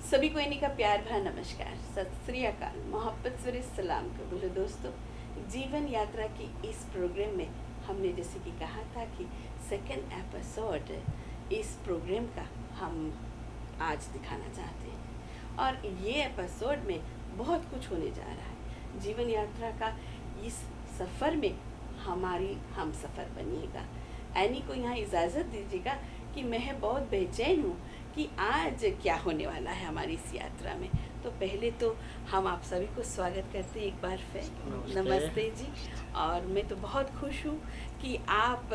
सभी को इन्हीं का प्यार भरा नमस्कार, सत श्री अकाल, मोहब्बत से सलाम कबूल दोस्तों। जीवन यात्रा की इस प्रोग्राम में हमने जैसे कि कहा था कि सेकंड एपिसोड इस प्रोग्राम का हम आज दिखाना चाहते हैं और ये एपिसोड में बहुत कुछ होने जा रहा है। जीवन यात्रा का इस सफ़र में हमारी हम सफ़र बनिएगा। एनी को यहाँ इजाज़त दीजिएगा कि मैं बहुत बेचैन हूँ कि आज क्या होने वाला है हमारी इस यात्रा में। तो पहले तो हम आप सभी को स्वागत करते हैं एक बार फिर। नमस्ते जी। और मैं तो बहुत खुश हूँ कि आप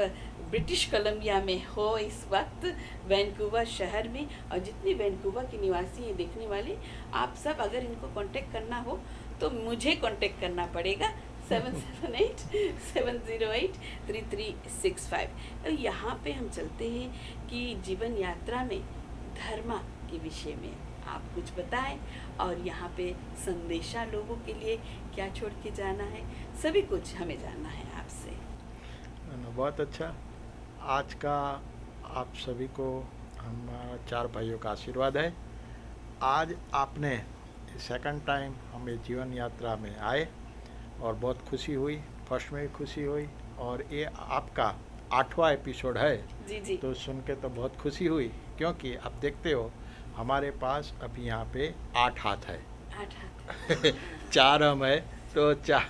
ब्रिटिश कोलंबिया में हो इस वक्त, वैंकूवर शहर में। और जितने वैंकूवर के निवासी हैं देखने वाले, आप सब अगर इनको कांटेक्ट करना हो तो मुझे कांटेक्ट करना पड़ेगा 778-708-3365। तो यहाँ पे हम चलते हैं कि जीवन यात्रा में धर्म के विषय में आप कुछ बताएं और यहाँ पे संदेशा लोगों के लिए क्या छोड़ के जाना है, सभी कुछ हमें जानना है आपसे। बहुत अच्छा। आज का आप सभी को हमारा 4 भाइयों का आशीर्वाद है। आज आपने सेकंड टाइम हमें जीवन यात्रा में आए और बहुत खुशी हुई। फर्स्ट में भी खुशी हुई और ये आपका 8वां एपिसोड है। जी। तो सुन के तो बहुत खुशी हुई, क्योंकि आप देखते हो हमारे पास अभी यहाँ पे 8 हाथ है। 8 हाथ 4 हम है तो 4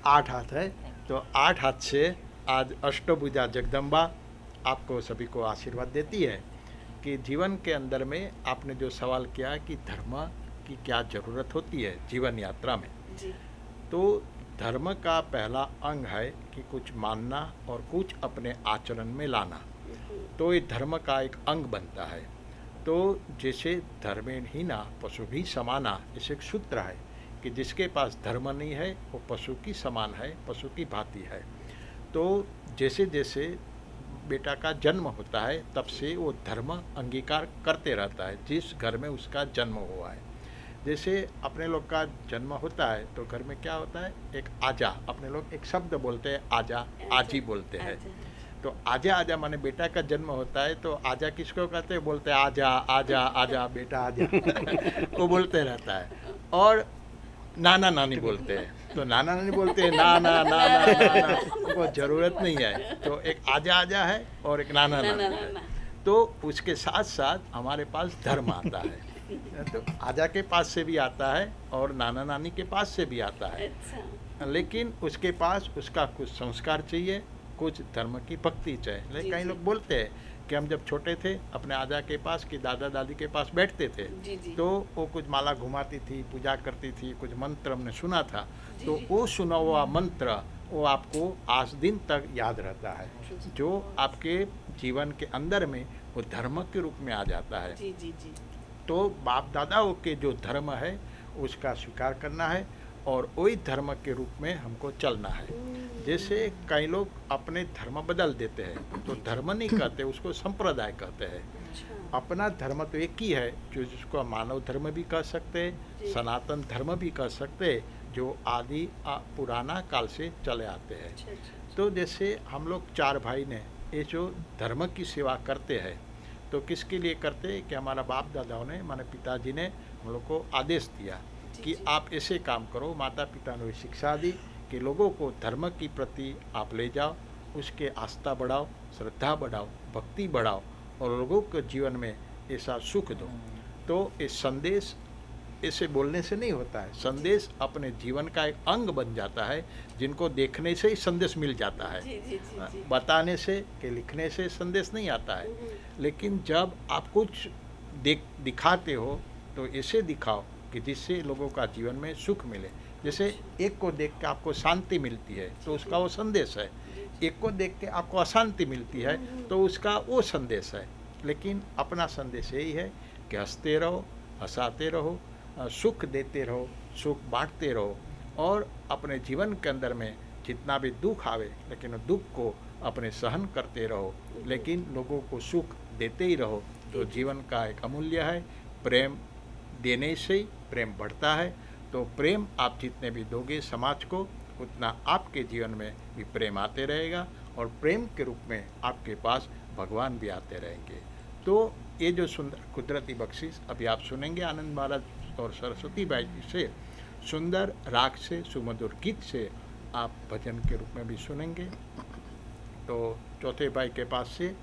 8 हाथ है। तो 8 हाथ से आज अष्टभुजा जगदम्बा आपको सभी को आशीर्वाद देती है कि जीवन के अंदर में आपने जो सवाल किया कि धर्म की क्या ज़रूरत होती है जीवन यात्रा में जी। तो धर्म का पहला अंग है कि कुछ मानना और कुछ अपने आचरण में लाना। तो ये धर्म का एक अंग बनता है। तो जैसे धर्मेण ही ना पशु भी समाना, इसे एक सूत्र है कि जिसके पास धर्म नहीं है वो पशु की समान है, पशु की भांति है। तो जैसे जैसे बेटा का जन्म होता है तब से वो धर्म अंगीकार करते रहता है जिस घर में उसका जन्म हुआ है। जैसे अपने लोग का जन्म होता है तो घर में क्या होता है, एक आजा, अपने लोग एक शब्द बोलते हैं आजा, आजी बोलते हैं। तो आजा आजा माने बेटा का जन्म होता है तो आजा किसको कहते हैं, बोलते हैं आजा आजा आजा बेटा आजा वो बोलते रहता है। और नाना नानी बोलते हैं तो नाना नानी बोलते हैं ना ना ना ना ना ना, वो ज़रूरत नहीं है। तो एक आजा आजा है और एक नाना नाना है। तो उसके साथ साथ हमारे पास धर्म आता है। तो आजा के पास से भी आता है और नाना नानी के पास से भी आता है। लेकिन उसके पास उसका कुछ संस्कार चाहिए, कुछ धर्म की भक्ति चाहिए। लेकिन कई लोग बोलते हैं कि हम जब छोटे थे अपने आजा के पास कि दादा दादी के पास बैठते थे तो वो कुछ माला घुमाती थी, पूजा करती थी, कुछ मंत्र हमने सुना था। तो वो सुना हुआ मंत्र वो आपको आज दिन तक याद रहता है, जो आपके जीवन के अंदर में वो धर्म के रूप में आ जाता है। जी। तो बाप दादाओं के जो धर्म है उसका स्वीकार करना है और वही धर्म के रूप में हमको चलना है। जैसे कई लोग अपने धर्म बदल देते हैं तो धर्म नहीं कहते, उसको संप्रदाय कहते हैं। अपना धर्म तो एक ही है, जो जिसको मानव धर्म भी कह सकते हैं, सनातन धर्म भी कह सकते हैं, जो आदि पुराना काल से चले आते हैं। तो जैसे हम लोग 4 भाई ने ये जो धर्म की सेवा करते हैं तो किसके लिए करते हैं कि हमारा बाप दादाओं ने, माने पिताजी ने हम लोग को आदेश दिया कि आप ऐसे काम करो। माता पिता ने शिक्षा दी कि लोगों को धर्म के प्रति आप ले जाओ, उसके आस्था बढ़ाओ, श्रद्धा बढ़ाओ, भक्ति बढ़ाओ और लोगों के जीवन में ऐसा सुख दो। तो ये संदेश ऐसे बोलने से नहीं होता है, संदेश अपने जीवन का एक अंग बन जाता है, जिनको देखने से ही संदेश मिल जाता है। जी। बताने से कि लिखने से संदेश नहीं आता है। लेकिन जब आप कुछ दिखाते हो तो ऐसे दिखाओ कि जिससे लोगों का जीवन में सुख मिले। जैसे एक को देख के आपको शांति मिलती है तो उसका वो संदेश है, एक को देख के आपको अशांति मिलती है तो उसका वो संदेश है। लेकिन अपना संदेश यही है कि हंसते रहो, हंसाते रहो, सुख देते रहो, सुख बांटते रहो और अपने जीवन के अंदर में जितना भी दुख आवे लेकिन दुख को अपने सहन करते रहो, लेकिन लोगों को सुख देते ही रहो। तो जीवन का एक अमूल्य है। प्रेम देने से ही प्रेम बढ़ता है। तो प्रेम आप जितने भी दोगे समाज को, उतना आपके जीवन में भी प्रेम आते रहेगा और प्रेम के रूप में आपके पास भगवान भी आते रहेंगे। तो ये जो सुंदर कुदरती बख्शिश अभी आप सुनेंगे आनंद महाराज और सरस्वती बाई जी से, सुंदर राग से, सुमधुर गीत से आप भजन के रूप में भी सुनेंगे। तो चौथे भाई के पास से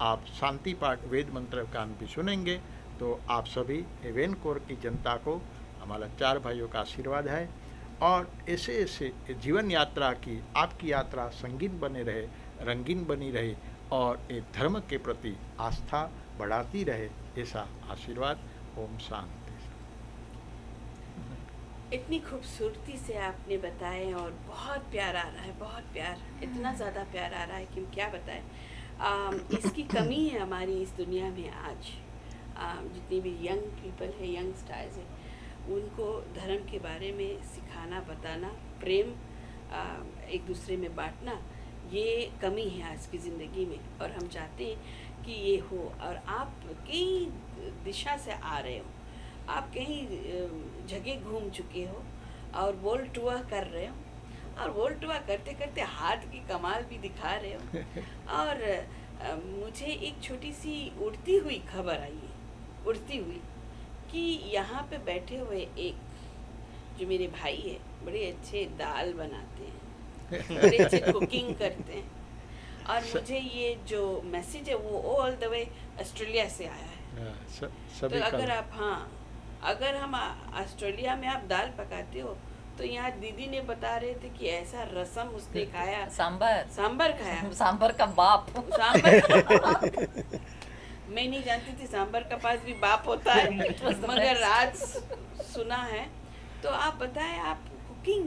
आप शांति पाठ वेद मंत्र गान भी सुनेंगे। तो आप सभी वेनकोर की जनता को हमारा 4 भाइयों का आशीर्वाद है और ऐसे ऐसे जीवन यात्रा की आपकी यात्रा संगीन बने रहे, रंगीन बनी रहे और एक धर्म के प्रति आस्था बढ़ाती रहे, ऐसा आशीर्वाद। ओम शांति। इतनी खूबसूरती से आपने बताए और बहुत प्यार आ रहा है, बहुत प्यार, इतना ज़्यादा प्यार आ रहा है कि हम क्या बताएं। इसकी कमी है हमारी इस दुनिया में आज। जितनी भी यंग पीपल है, यंग स्टार्स है, उनको धर्म के बारे में सिखाना, बताना, प्रेम एक दूसरे में बांटना, ये कमी है आज की ज़िंदगी में और हम चाहते हैं कि ये हो। और आप कई दिशा से आ रहे हो, आप कहीं जगह घूम चुके हो और वर्ल्ड टूर कर रहे हो और वर्ल्ड टूर करते करते हाथ की कमाल भी दिखा रहे हो। और मुझे एक छोटी सी उड़ती हुई खबर आई है, उड़ती हुई, कि यहाँ पे बैठे हुए एक जो मेरे भाई है, बड़े अच्छे दाल बनाते हैं, बड़े अच्छे कुकिंग करते हैं और मुझे ये जो मैसेज है वो ऑल द वे ऑस्ट्रेलिया से आया है। तो अगर हम ऑस्ट्रेलिया में आप दाल पकाते हो तो यहाँ दीदी ने बता रहे थे कि ऐसा रसम उसने खाया, सांबर खाया, सांबर का बाप। मैं नहीं जानती थी सांबर का पास भी बाप होता है, मगर आज सुना है। तो आप बताएं, आप कुकिंग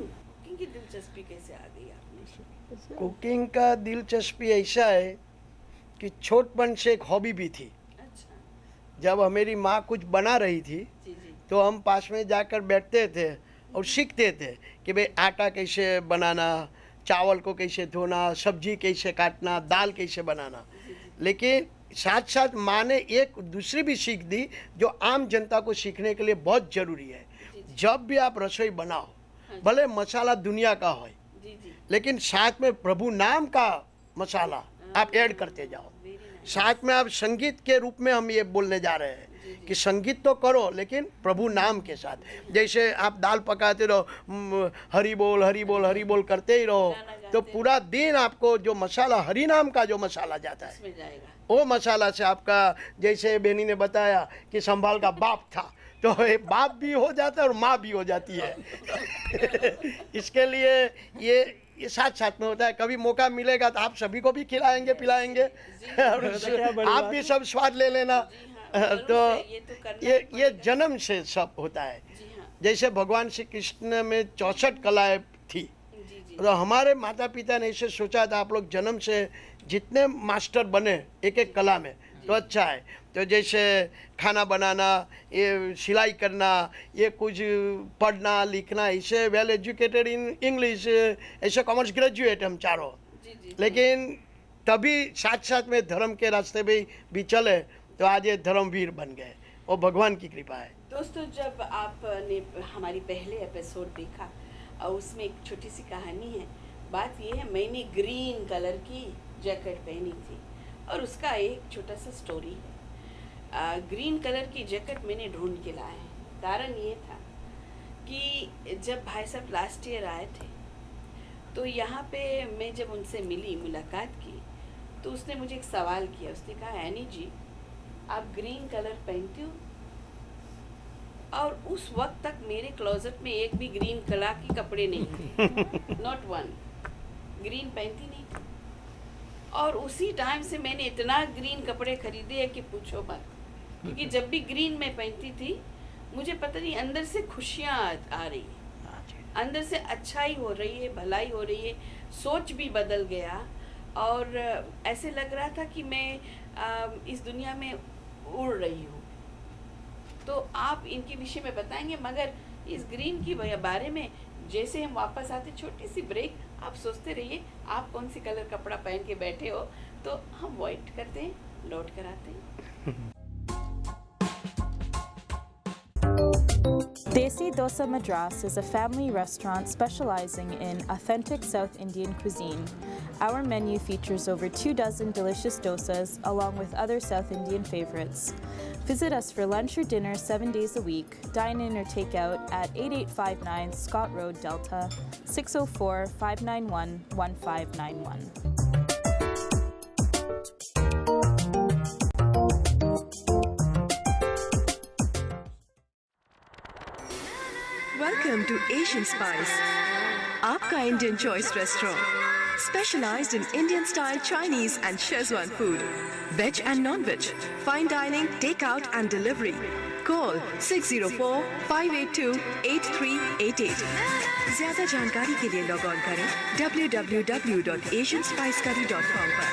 की दिलचस्पी कैसे आ गई आपने? कुकिंग का दिलचस्पी ऐसा है कि छोटपन से एक हॉबी भी थी। अच्छा। जब मेरी माँ कुछ बना रही थी जी जी। तो हम पास में जाकर बैठते थे और सीखते थे कि भाई आटा कैसे बनाना, चावल को कैसे धोना, सब्जी कैसे काटना, दाल कैसे बनाना। लेकिन साथ साथ माँ ने एक दूसरी भी सीख दी जो आम जनता को सीखने के लिए बहुत ज़रूरी है। जब भी आप रसोई बनाओ, भले मसाला दुनिया का हो, लेकिन साथ में प्रभु नाम का मसाला आप ऐड करते जाओ। साथ में आप संगीत के रूप में हम ये बोलने जा रहे हैं कि संगीत तो करो लेकिन प्रभु नाम के साथ। जैसे आप दाल पकाते रहो, हरि बोल हरि बोल हरि बोल करते ही रहो, तो पूरा दिन आपको जो मसाला, हरि नाम का जो मसाला जाता है, वो मसाला से आपका, जैसे बेनी ने बताया कि संभाल का बाप था, तो बाप भी हो जाता है और माँ भी हो जाती है। इसके लिए ये साथ साथ में होता है। कभी मौका मिलेगा तो आप सभी को भी खिलाएंगे पिलाएंगे और आप भी सब स्वाद ले लेना। तो ये जन्म से सब होता है। जैसे भगवान श्री कृष्ण में 64 कलाएं थी, तो हमारे माता पिता ने इसे सोचा था आप लोग जन्म से जितने मास्टर बने एक एक कला में तो अच्छा है। तो जैसे खाना बनाना, ये सिलाई करना, ये कुछ पढ़ना लिखना, इसे वेल एजुकेटेड इन इंग्लिश, ऐसे कॉमर्स ग्रेजुएट हम चारों। लेकिन तभी साथ साथ में धर्म के रास्ते भी चले तो आज ये धर्मवीर बन गए, वो भगवान की कृपा है। दोस्तों, जब आपने हमारी पहले एपिसोड देखा और उसमें एक छोटी सी कहानी है। बात ये है, मैंने ग्रीन कलर की जैकेट पहनी थी और उसका एक छोटा सा स्टोरी है। ग्रीन कलर की जैकेट मैंने ढूंढ के लाए हैं। कारण ये था कि जब भाई साहब लास्ट ईयर आए थे तो यहाँ पे मैं जब उनसे मुलाकात की तो उसने मुझे एक सवाल किया। उसने कहा, एनी जी आप ग्रीन कलर पहनती हो? और उस वक्त तक मेरे क्लोजेट में एक भी ग्रीन कलर के कपड़े नहीं थे, नॉट वन। ग्रीन पहनती नहीं थी और उसी टाइम से मैंने इतना ग्रीन कपड़े खरीदे हैं कि पूछो मत। क्योंकि जब भी ग्रीन मैं पहनती थी मुझे पता नहीं अंदर से खुशियाँ आ रही है, अंदर से अच्छाई हो रही है, भलाई हो रही है, सोच भी बदल गया और ऐसे लग रहा था कि मैं इस दुनिया में उड़ रही हूँ। तो आप इनके विषय में बताएंगे, मगर इस ग्रीन की बारे में जैसे हम वापस आते, छोटी सी ब्रेक, आप सोचते रहिए आप कौन सी कलर कपड़ा पहन के बैठे हो, तो हम वेट करते हैं, लौट कर आते हैं। Desi Dosa Madras is a family restaurant specializing in authentic South Indian cuisine. Our menu features over 24 delicious dosas, along with other South Indian favorites. Visit us for lunch or dinner 7 days a week. Dine in or take out at 8859 Scott Road, Delta, 604-591-1591. Welcome to Asian Spice, आपका Indian choice restaurant, specialized in Indian style Chinese and Szechuan food, veg and non-veg, fine dining, takeout and delivery. Call 604-582-8388. ज़्यादा जानकारी के लिए log on करें www.asianspicecurry.com पर।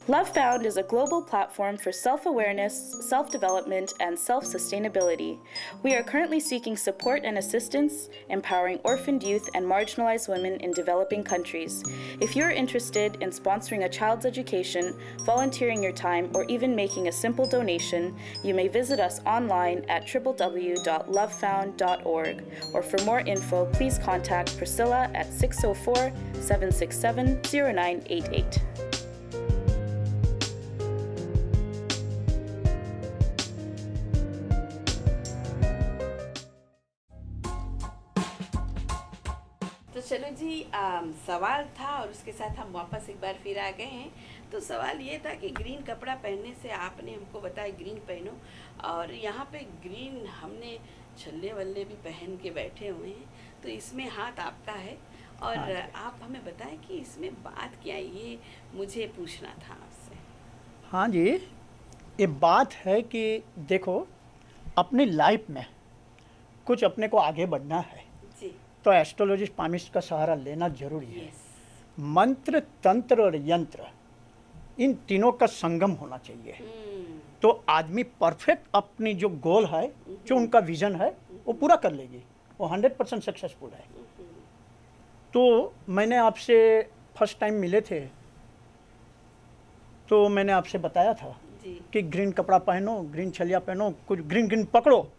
Love Found is a global platform for self-awareness, self-development, and self-sustainability. We are currently seeking support and assistance, empowering orphaned youth and marginalized women in developing countries. If you're interested in sponsoring a child's education, volunteering your time, or even making a simple donation, you may visit us online at www.lovefound.org. Or for more info, please contact Priscilla at 604-767-0988. तो चलो जी, सवाल था और उसके साथ हम वापस एक बार फिर आ गए हैं। तो सवाल ये था कि ग्रीन कपड़ा पहनने से आपने हमको बताया ग्रीन पहनो, और यहाँ पे ग्रीन हमने छल्ले वल्ले भी पहन के बैठे हुए हैं, तो इसमें हाथ आपका है और आप हमें बताएं कि इसमें बात क्या है, ये मुझे पूछना था आपसे। हाँ जी, ये बात है कि देखो, अपनी लाइफ में कुछ अपने को आगे बढ़ना है जी, तो एस्ट्रोलॉजिस्ट पामिस्ट का सहारा लेना जरूरी है। यस, मंत्र, तंत्र और यंत्र, इन तीनों का संगम होना चाहिए। तो आदमी परफेक्ट अपनी जो गोल है, जो उनका विजन है, वो पूरा कर लेगी, वो 100% सक्सेसफुल है। तो मैंने आपसे फर्स्ट टाइम मिले थे तो मैंने आपसे बताया था जी, कि ग्रीन कपड़ा पहनो, ग्रीन छलिया पहनो, कुछ ग्रीन ग्रीन पकड़ो।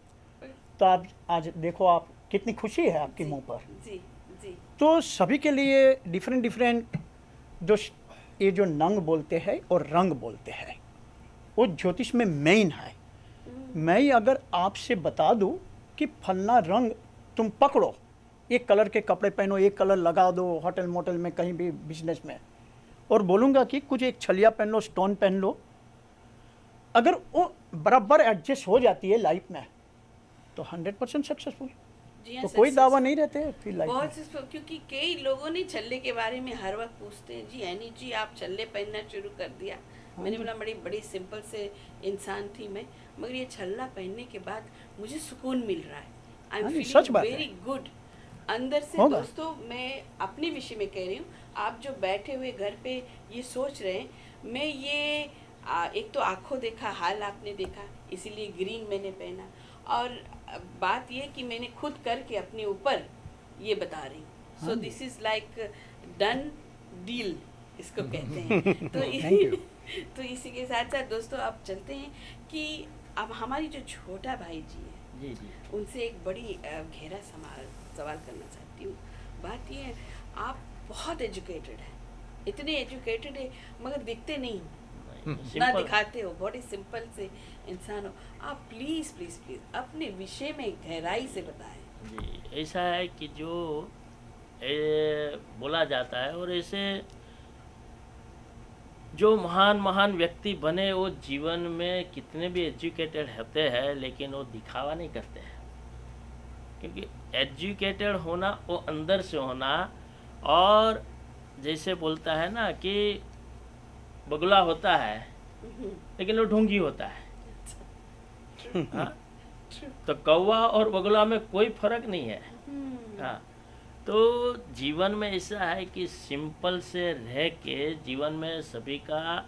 तो आप आज देखो, आप कितनी खुशी है आपके मुंह पर। जी जी, तो सभी के लिए डिफरेंट डिफरेंट ये जो नंग बोलते हैं और रंग बोलते हैं, वो ज्योतिष में मेन है। मैं अगर आपसे बता दूं कि फलना रंग तुम पकड़ो, एक कलर के कपड़े पहनो, एक कलर लगा दो होटल मोटल में, कहीं भी बिजनेस में, और बोलूँगा कि कुछ एक छलिया पहन लो, स्टोन पहन लो, अगर वो बराबर एडजस्ट हो जाती है लाइफ में तो 100% सक्सेसफुल। जी हाँ, तो कोई success- दावा नहीं रहते फिर लाइफ में। बहुत से क्योंकि कई लोगों ने छल्ले के बारे में हर वक्त पूछते हैं, जी एनी जी आप छल्ले पहनना शुरू कर दिया। मैंने बोला बड़ी बड़ी सिंपल से इंसान थी मैं, मगर ये छल्ला पहनने के बाद मुझे सुकून मिल रहा है। आई एम हाँ जी, सच फीलिंग बात है। वेरी गुड अंदर से। होगा। दोस्तों, मैं अपने विषय में कह रही हूँ, आप जो बैठे हुए घर पे ये सोच रहे हैं, मैं ये एक तो आंखों देखा हाल आपने देखा, इसीलिए ग्रीन मैंने पहना, और बात ये कि मैंने खुद करके अपने ऊपर ये बता रही हूँ। So this is like done deal इसको कहते हैं। तो इसी के साथ साथ दोस्तों, अब चलते हैं कि अब हमारी जो छोटा भाई जी है, जी जी, उनसे एक बड़ी गहरा सवाल करना चाहती हूँ। बात ये है, आप बहुत एजुकेटेड हैं, इतने एजुकेटेड है मगर दिखते नहीं हो, ना सिंपल। दिखाते हो, बड़ी सिंपल से इंसान हो। आप प्लीज़ प्लीज़ प्लीज़ अपने विषय में गहराई से बताएं। जी, ऐसा है कि जो बोला जाता है, और ऐसे जो महान महान व्यक्ति बने, वो जीवन में कितने भी एजुकेटेड होते हैं लेकिन वो दिखावा नहीं करते हैं, क्योंकि एजुकेटेड होना वो अंदर से होना। और जैसे बोलता है ना कि बगुला होता है लेकिन वो ढोंगी होता है। हाँ? तो कौवा और बगुला में कोई फर्क नहीं है। हाँ, तो जीवन में ऐसा है कि सिंपल से रह के जीवन में सभी का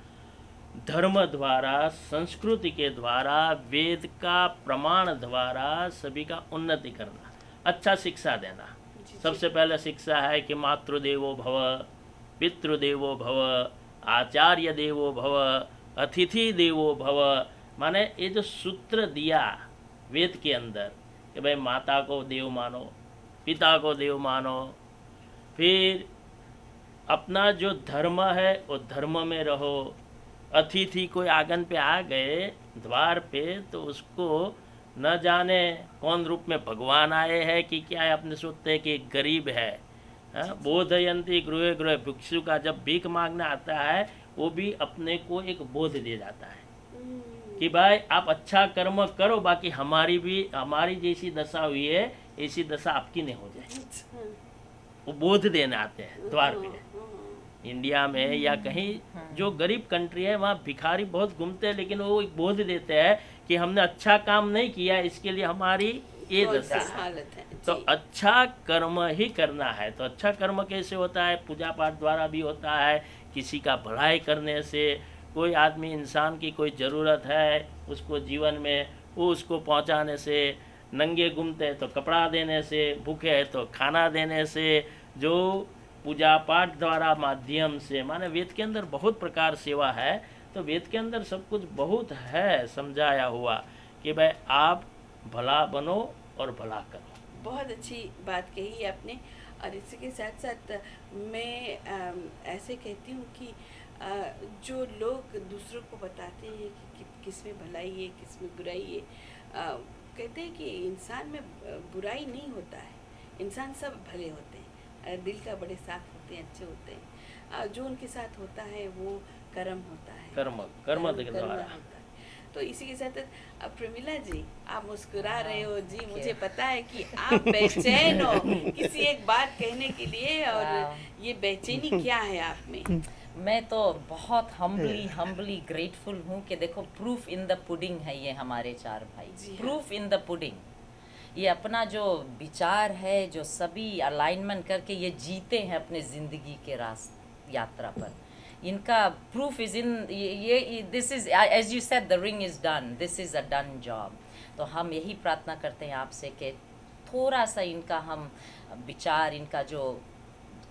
धर्म द्वारा, संस्कृति के द्वारा, वेद का प्रमाण द्वारा सभी का उन्नति करना, अच्छा शिक्षा देना। सबसे पहले शिक्षा है कि मातृदेवो भव, पितृदेवो भव, आचार्य देवो भव, अतिथि देवो भव। माने ये जो सूत्र दिया वेद के अंदर कि भाई माता को देव मानो, पिता को देव मानो, फिर अपना जो धर्म है वो धर्म में रहो। अतिथि कोई आंगन पे आ गए द्वार पे तो उसको न जाने कौन रूप में भगवान आए हैं कि क्या है, अपने सोचते हैं कि गरीब है। बोधयंती गृह गृह, भिक्षु का जब भीख मांगने आता है वो भी अपने को एक बोध दे जाता है कि भाई आप अच्छा कर्म करो, बाकी हमारी जैसी दशा हुई है ऐसी दशा आपकी नहीं हो जाए। वो बोध देने आते हैं द्वार पे। इंडिया में या कहीं जो गरीब कंट्री है वहाँ भिखारी बहुत घूमते हैं, लेकिन वो एक बोध देते हैं कि हमने अच्छा काम नहीं किया, इसके लिए हमारी ये दशा हालत है। तो अच्छा कर्म ही करना है। तो अच्छा कर्म कैसे होता है? पूजा पाठ द्वारा भी होता है, किसी का भलाई करने से। कोई आदमी इंसान की कोई ज़रूरत है उसको जीवन में, वो उसको पहुंचाने से, नंगे घूमते हैं तो कपड़ा देने से, भूखे हैं तो खाना देने से, जो पूजा पाठ द्वारा माध्यम से, माने वेद के अंदर बहुत प्रकार सेवा है। तो वेद के अंदर सब कुछ बहुत है समझाया हुआ कि भाई आप भला बनो और भला करो। बहुत अच्छी बात कही आपने। और इसी के साथ साथ मैं ऐसे कहती हूँ कि जो लोग दूसरों को बताते हैं कि किस में भलाई है, किस में बुराई है, कहते हैं कि इंसान में बुराई नहीं होता है, इंसान सब भले होते हैं, दिल का बड़े साफ होते हैं, अच्छे होते हैं। जो उनके साथ होता है वो कर्म होता है, कर्म होता है। तो इसी के साथ अब प्रमिला जी आप मुस्कुरा रहे हो जी, मुझे पता है कि आप बेचैन हो किसी एक बात कहने के लिए। और ये बेचैनी क्या है आप में? मैं तो बहुत हम्बली ग्रेटफुल हूँ कि देखो प्रूफ इन द पुडिंग है ये हमारे चार भाई। Proof in the pudding. ये अपना जो विचार है, जो सभी अलाइनमेंट करके ये जीते हैं अपने ज़िंदगी के यात्रा पर। इनका प्रूफ इज़ इन ये this is as you said the ring is done, this is a done job. तो हम यही प्रार्थना करते हैं आपसे कि थोड़ा सा इनका हम विचार, इनका जो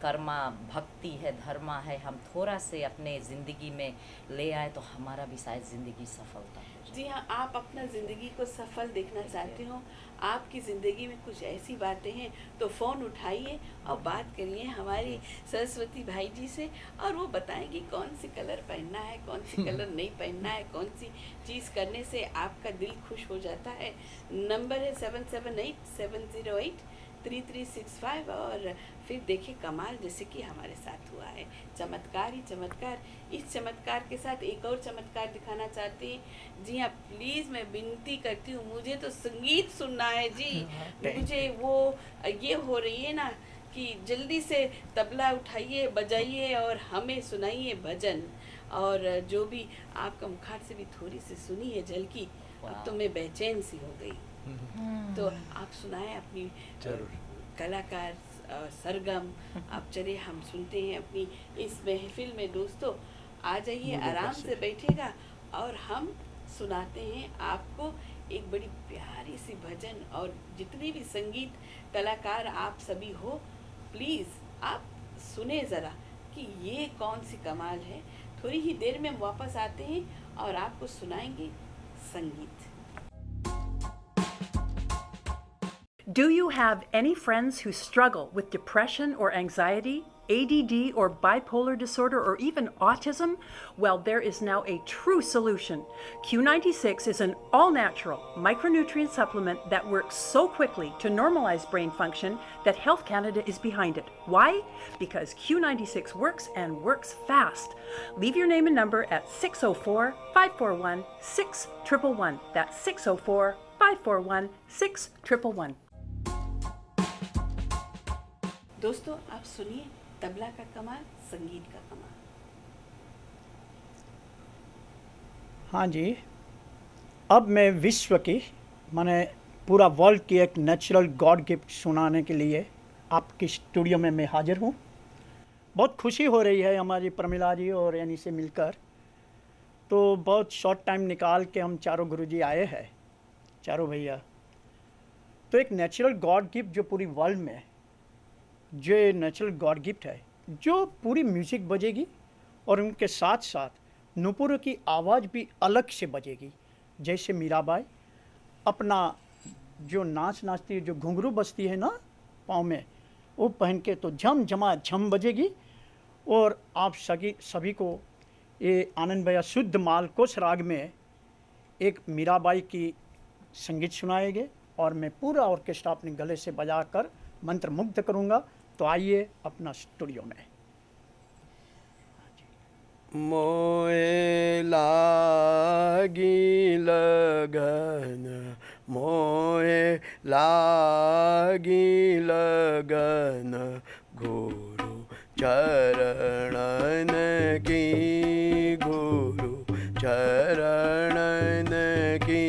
कर्मा भक्ति है, धर्मा है, हम थोड़ा से अपने ज़िंदगी में ले आए तो हमारा भी शायद ज़िंदगी सफलता हो जाए। जी हाँ, आप अपना ज़िंदगी को सफल देखना चाहते हो, आपकी ज़िंदगी में कुछ ऐसी बातें हैं तो फ़ोन उठाइए और बात करिए हमारी सरस्वती भाई जी से, और वो बताएंगी कौन सी कलर पहनना है, कौन सी कलर नहीं पहनना है, कौन सी चीज़ करने से आपका दिल खुश हो जाता है। नंबर है 7787083365। और फिर देखिए कमाल जैसे कि हमारे साथ हुआ है, चमत्कार ही चमत्कार। इस चमत्कार के साथ एक और चमत्कार दिखाना चाहते हैं। जी हाँ, प्लीज़ मैं विनती करती हूँ, मुझे तो संगीत सुनना है जी। मुझे वो ये हो रही है ना कि जल्दी से तबला उठाइए, बजाइए और हमें सुनाइए भजन। और जो भी आपका मुखार से भी थोड़ी सी सुनी है झलकी, अब तो मैं बेचैन सी हो गई। तो आप सुनाएं अपनी कलाकार सरगम। आप चलिए हम सुनते हैं अपनी इस महफिल में। दोस्तों आ जाइए, आराम से बैठेगा और हम सुनाते हैं आपको एक बड़ी प्यारी सी भजन। और जितने भी संगीत कलाकार आप सभी हो, प्लीज़ आप सुने ज़रा कि ये कौन सी कमाल है। थोड़ी ही देर में हम वापस आते हैं और आपको सुनाएंगे संगीत। Do you have any friends who struggle with depression or anxiety, ADD or bipolar disorder, or even autism? Well, there is now a true solution. Q96 is an all-natural micronutrient supplement that works so quickly to normalize brain function that Health Canada is behind it. Why? Because Q96 works and works fast. Leave your name and number at 604-541-6111. That's 604-541-6111. दोस्तों आप सुनिए तबला का कमाल, संगीत का कमाल। हाँ जी, अब मैं विश्व की मैंने पूरा वर्ल्ड की एक नेचुरल गॉड गिफ्ट सुनाने के लिए आपकी स्टूडियो में मैं हाजिर हूँ। बहुत खुशी हो रही है हमारी प्रमिला जी और यानी से मिलकर। तो बहुत शॉर्ट टाइम निकाल के हम चारों गुरुजी आए हैं, चारों भैया। तो एक नेचुरल गॉड गिफ्ट जो पूरी वर्ल्ड में जो नेचुरल गॉड गिफ्ट है, जो पूरी म्यूज़िक बजेगी और उनके साथ साथ नुपुर की आवाज़ भी अलग से बजेगी। जैसे मीराबाई अपना जो नाचती है, जो घुंघरू बजती है ना पाँव में, वो पहन के तो झम झमा झम बजेगी। और आप सभी को ये आनंद भैया शुद्ध मालकोस राग में एक मीराबाई की संगीत सुनाएंगे और मैं पूरा ऑर्केस्ट्रा अपने गले से बजाकर मंत्र मुग्ध करूँगा। तो आइए अपना स्टूडियो में। मोए लागी लगन, मोए लागी लगन, गुरु चरणन की, गुरु चरणन की।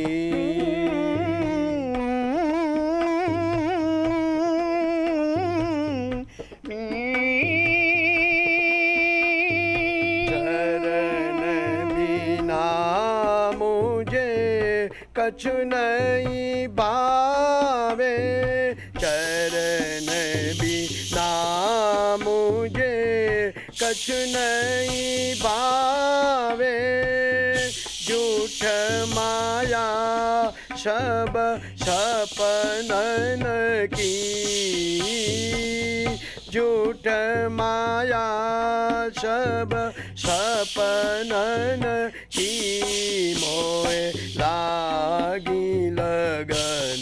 कछु नहीं भावे, चरण बिना मुझे कछु नहीं भावे। झूठ माया सब सपनन की, झूठ माया सब सपनन की। मोए लागी लगन,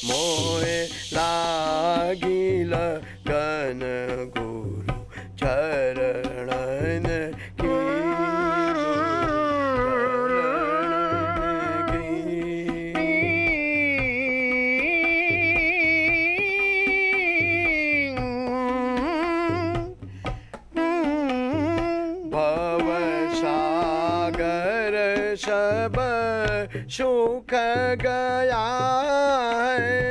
मोए लागी लगन, गुरु चरणन की, चरणन की। भव सागर सब सुख गया है,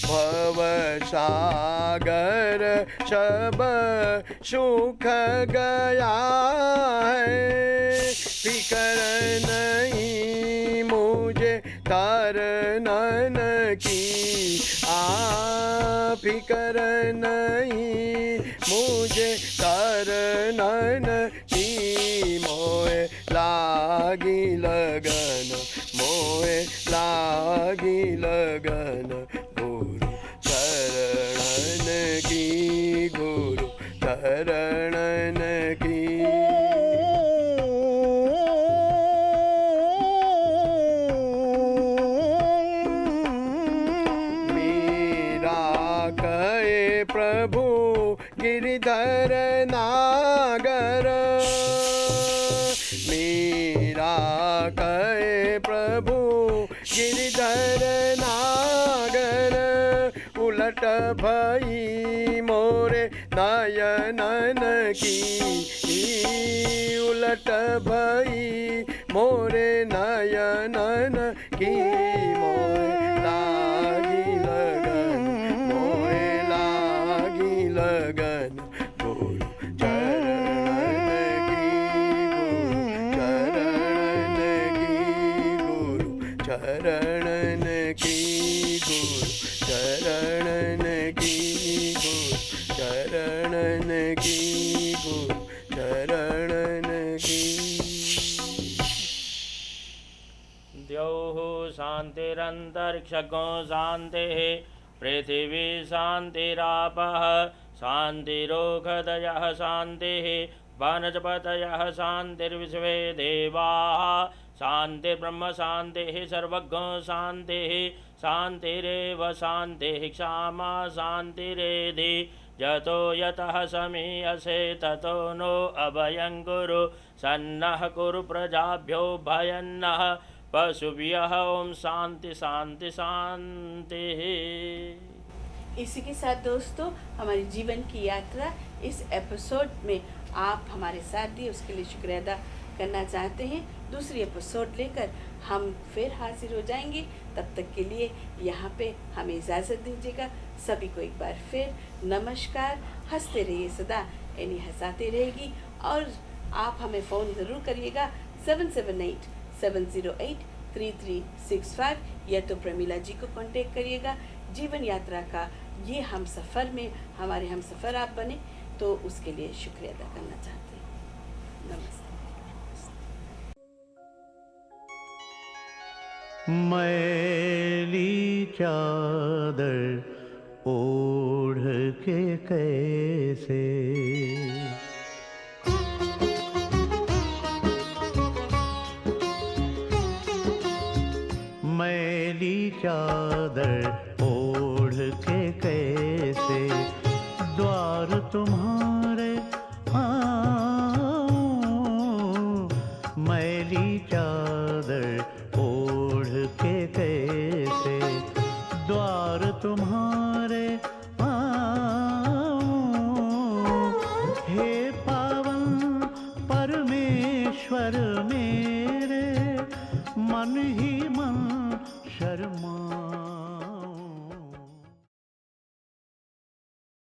भव सागर सब सुख गया है। फिकर नहीं मुझे तरनन की, फिकर नहीं मुझे तरनन की। मोए लागी लगन, मोए लागी लगन, गुरु चरणन की, गुरु चरणन की। मीरा कहे प्रभु गिरिधर नागर, मीरा कहे प्रभु गिरिधर नागर। उलट भई मोरे नयनन की, उलट भई मोरे नयनन की। मोए लागी लगन, मोए लागी लगन, गुरु चरणन की, गुरु चरणन की, गुरु चरणन की, गुरु चरणन की, गुरु चरणन की। द्यौः शान्तिरन्तरिक्षगो शान्तिः, पृथिवी शान्तिरापः शान्तिरोषधयः शान्तिः, वनस्पतयः शान्तिर्विश्वे देवाः शान्तिर्ब्रह्म शान्तिः, सर्वज्ञो शान्तिः शान्तिरेव शान्तिः, क्षमा शान्तिरेधि। यतो यतः समीयसे ततो नो अभयं कुरु, सन्नः कुरु प्रजाभ्यो भयन्नः पशुभ्यः। ओम शांति शांति शांति। इसी के साथ दोस्तों हमारी जीवन की यात्रा इस एपिसोड में आप हमारे साथ दिए उसके लिए शुक्रिया अदा करना चाहते हैं, दूसरी एपिसोड लेकर हम फिर हाजिर हो जाएंगे। तब तक के लिए यहाँ पे हमें इजाज़त दीजिएगा। सभी को एक बार फिर नमस्कार। हंसते रहिए सदा, यानी हंसाते रहेगी। और आप हमें फ़ोन ज़रूर करिएगा 778-708-3365 या तो प्रमिला जी को कांटेक्ट करिएगा। जीवन यात्रा का ये हम सफ़र में हमारे हम सफ़र आप बने, तो उसके लिए शुक्रिया अदा करना चाहते हैं। नमस्ते। मैली चादर ओढ़ के कैसे मैली चादर ओढ़ के कैसे द्वार तुम्हारे आऊं, मैली चादर ओढ़ के कैसे द्वार तुम्हारे आऊं, हे पावन परमेश्वर मेरे मन ही